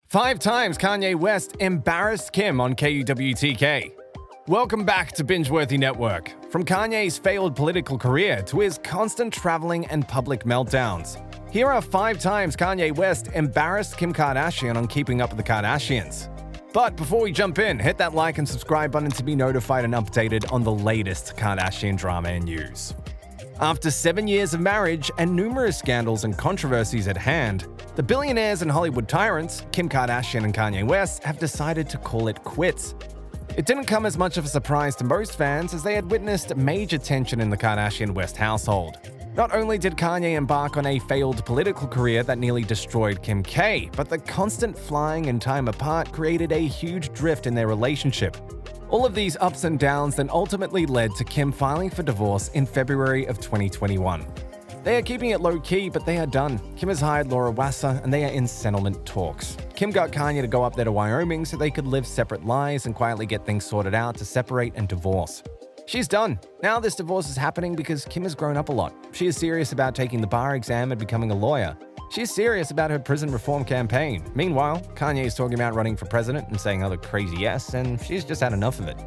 5 times Kanye West embarrassed Kim on KUWTK. Welcome back to Bingeworthy Network. From Kanye's failed political career to his constant traveling and public meltdowns, here are 5 times Kanye West embarrassed Kim Kardashian on Keeping Up with the Kardashians. But before we jump in, hit that like and subscribe button to be notified and updated on the latest Kardashian drama and news. After 7 years of marriage and numerous scandals and controversies at hand, the billionaires and Hollywood tyrants, Kim Kardashian and Kanye West, have decided to call it quits. It didn't come as much of a surprise to most fans as they had witnessed major tension in the Kardashian-West household. Not only did Kanye embark on a failed political career that nearly destroyed Kim K, but the constant flying and time apart created a huge drift in their relationship. All of these ups and downs then ultimately led to Kim filing for divorce in February of 2021. They are keeping it low-key, but they are done. Kim has hired Laura Wasser, and they are in settlement talks. Kim got Kanye to go up there to Wyoming so they could live separate lives and quietly get things sorted out to separate and divorce. She's done. Now this divorce is happening because Kim has grown up a lot. She is serious about taking the bar exam and becoming a lawyer. She is serious about her prison reform campaign. Meanwhile, Kanye is talking about running for president and saying other crazy yes, and she's just had enough of it.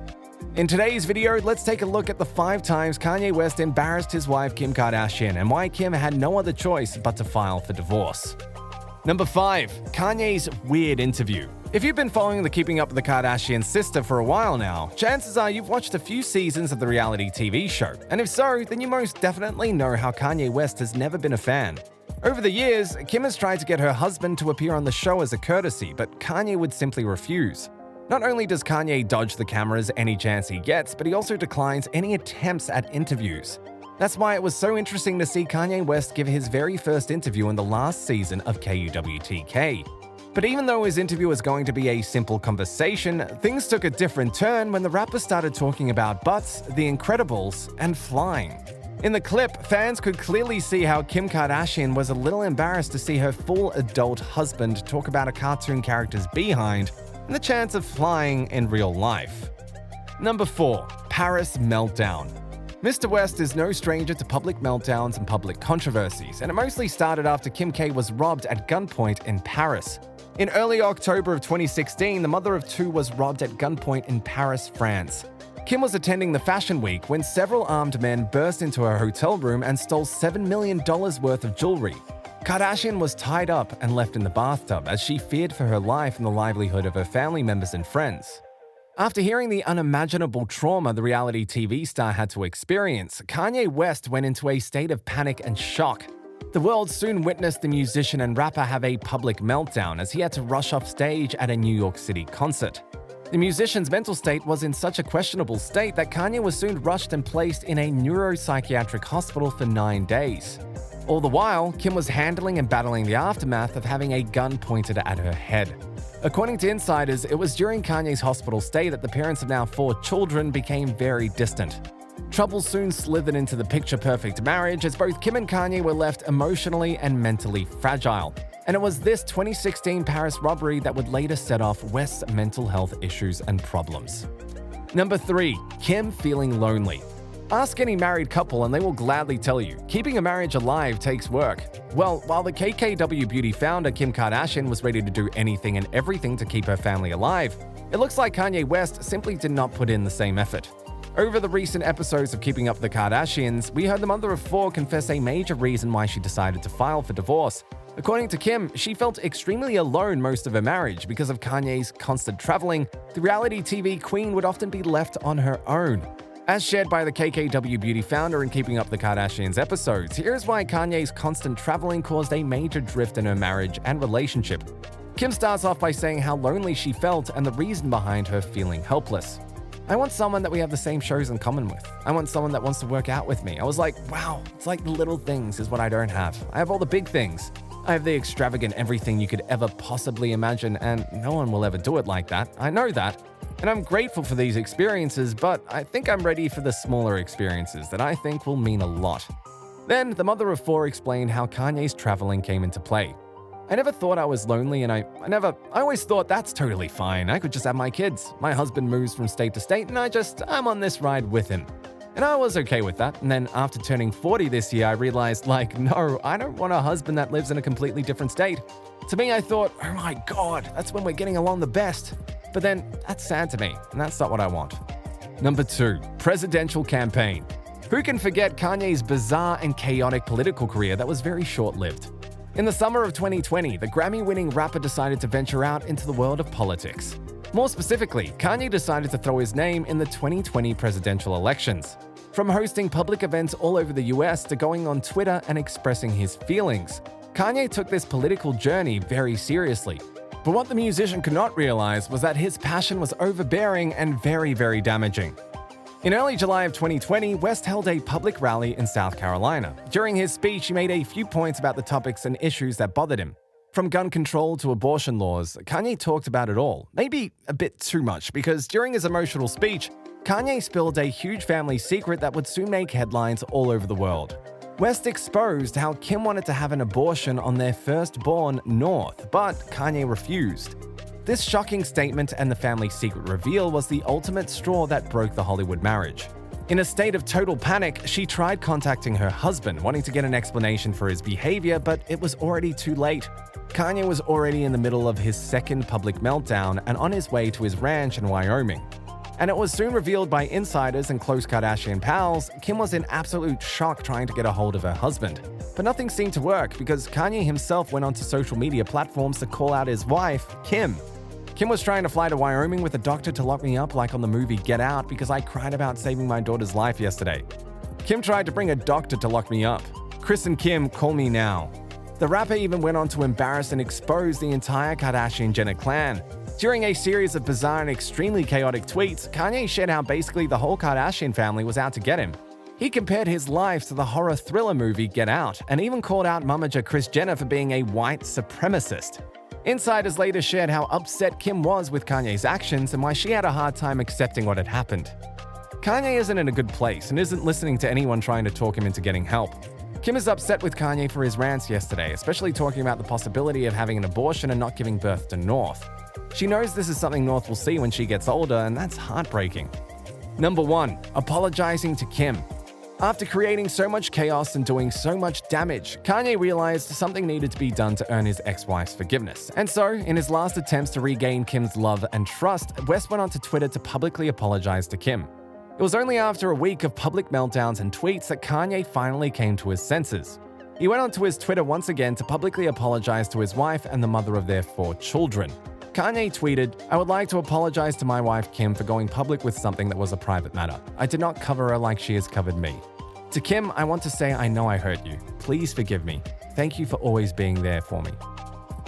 In today's video, let's take a look at the 5 times Kanye West embarrassed his wife Kim Kardashian and why Kim had no other choice but to file for divorce. Number 5. Kanye's weird interview. If you've been following the Keeping Up with the Kardashian sister for a while now, chances are you've watched a few seasons of the reality TV show, and if so, then you most definitely know how Kanye West has never been a fan. Over the years, Kim has tried to get her husband to appear on the show as a courtesy, but Kanye would simply refuse. Not only does Kanye dodge the cameras any chance he gets, but he also declines any attempts at interviews. That's why it was so interesting to see Kanye West give his very first interview in the last season of KUWTK. But even though his interview was going to be a simple conversation, things took a different turn when the rapper started talking about butts, The Incredibles, and flying. In the clip, fans could clearly see how Kim Kardashian was a little embarrassed to see her full adult husband talk about a cartoon character's behind and the chance of flying in real life. Number 4. Paris Meltdown. Mr. West is no stranger to public meltdowns and public controversies, and it mostly started after Kim K was robbed at gunpoint in Paris. In early October of 2016, the mother of 2 was robbed at gunpoint in Paris, France. Kim was attending the Fashion Week when several armed men burst into her hotel room and stole $7 million worth of jewelry. Kardashian was tied up and left in the bathtub as she feared for her life and the livelihood of her family members and friends. After hearing the unimaginable trauma the reality TV star had to experience, Kanye West went into a state of panic and shock. The world soon witnessed the musician and rapper have a public meltdown as he had to rush off stage at a New York City concert. The musician's mental state was in such a questionable state that Kanye was soon rushed and placed in a neuropsychiatric hospital for 9 days. All the while, Kim was handling and battling the aftermath of having a gun pointed at her head. According to insiders, it was during Kanye's hospital stay that the parents of now 4 children became very distant. Trouble soon slithered into the picture-perfect marriage as both Kim and Kanye were left emotionally and mentally fragile. And it was this 2016 Paris robbery that would later set off West's mental health issues and problems. Number 3. Kim feeling lonely. Ask any married couple and they will gladly tell you, keeping a marriage alive takes work. Well, while the KKW Beauty founder Kim Kardashian was ready to do anything and everything to keep her family alive, it looks like Kanye West simply did not put in the same effort. Over the recent episodes of Keeping Up with the Kardashians, we heard the mother of 4 confess a major reason why she decided to file for divorce. According to Kim, she felt extremely alone most of her marriage because of Kanye's constant traveling. The reality TV queen would often be left on her own. As shared by the KKW Beauty founder in Keeping Up the Kardashians episodes, here's why Kanye's constant traveling caused a major drift in her marriage and relationship. Kim starts off by saying how lonely she felt and the reason behind her feeling helpless. I want someone that we have the same shows in common with. I want someone that wants to work out with me. I was like, wow, it's like the little things is what I don't have. I have all the big things. I have the extravagant everything you could ever possibly imagine, and no one will ever do it like that. I know that. And I'm grateful for these experiences, but I think I'm ready for the smaller experiences that I think will mean a lot. Then, the mother of 4 explained how Kanye's traveling came into play. I never thought I was lonely, and I always thought that's totally fine. I could just have my kids. My husband moves from state to state, and I'm on this ride with him. And I was okay with that, and then after turning 40 this year, I realized, no, I don't want a husband that lives in a completely different state. To me, I thought, oh my god, that's when we're getting along the best. But then, that's sad to me, and that's not what I want. Number 2. Presidential campaign. Who can forget Kanye's bizarre and chaotic political career that was very short-lived? In the summer of 2020, the Grammy-winning rapper decided to venture out into the world of politics. More specifically, Kanye decided to throw his name in the 2020 presidential elections. From hosting public events all over the US to going on Twitter and expressing his feelings, Kanye took this political journey very seriously. But what the musician could not realize was that his passion was overbearing and very, very damaging. In early July of 2020, West held a public rally in South Carolina. During his speech, he made a few points about the topics and issues that bothered him. From gun control to abortion laws, Kanye talked about it all. Maybe a bit too much, because during his emotional speech, Kanye spilled a huge family secret that would soon make headlines all over the world. West exposed how Kim wanted to have an abortion on their firstborn, North, but Kanye refused. This shocking statement and the family secret reveal was the ultimate straw that broke the Hollywood marriage. In a state of total panic, she tried contacting her husband, wanting to get an explanation for his behavior, but it was already too late. Kanye was already in the middle of his second public meltdown and on his way to his ranch in Wyoming. And it was soon revealed by insiders and close Kardashian pals, Kim was in absolute shock trying to get a hold of her husband. But nothing seemed to work because Kanye himself went onto social media platforms to call out his wife, Kim. Kim was trying to fly to Wyoming with a doctor to lock me up like on the movie Get Out because I cried about saving my daughter's life yesterday. Kim tried to bring a doctor to lock me up. Kris and Kim, call me now. The rapper even went on to embarrass and expose the entire Kardashian-Jenner clan. During a series of bizarre and extremely chaotic tweets, Kanye shared how basically the whole Kardashian family was out to get him. He compared his life to the horror thriller movie Get Out and even called out momager Kris Jenner for being a white supremacist. Insiders later shared how upset Kim was with Kanye's actions and why she had a hard time accepting what had happened. Kanye isn't in a good place and isn't listening to anyone trying to talk him into getting help. Kim is upset with Kanye for his rants yesterday, especially talking about the possibility of having an abortion and not giving birth to North. She knows this is something North will see when she gets older, and that's heartbreaking. Number 1. Apologizing to Kim. After creating so much chaos and doing so much damage, Kanye realized something needed to be done to earn his ex-wife's forgiveness. And so, in his last attempts to regain Kim's love and trust, West went onto Twitter to publicly apologize to Kim. It was only after a week of public meltdowns and tweets that Kanye finally came to his senses. He went onto his Twitter once again to publicly apologize to his wife and the mother of their 4 children. Kanye tweeted, "I would like to apologize to my wife Kim for going public with something that was a private matter. I did not cover her like she has covered me. To Kim, I want to say I know I hurt you. Please forgive me. Thank you for always being there for me."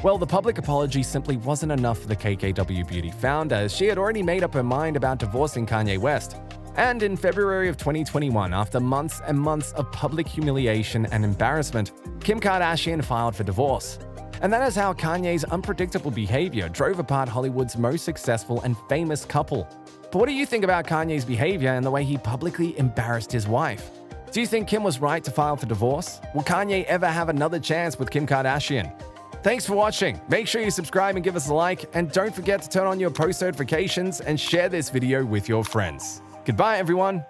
Well, the public apology simply wasn't enough for the KKW Beauty founder, as she had already made up her mind about divorcing Kanye West. And in February of 2021, after months and months of public humiliation and embarrassment, Kim Kardashian filed for divorce. And that is how Kanye's unpredictable behavior drove apart Hollywood's most successful and famous couple. But what do you think about Kanye's behavior and the way he publicly embarrassed his wife? Do you think Kim was right to file for divorce? Will Kanye ever have another chance with Kim Kardashian? Thanks for watching. Make sure you subscribe and give us a like, and don't forget to turn on your post notifications and share this video with your friends. Goodbye, everyone.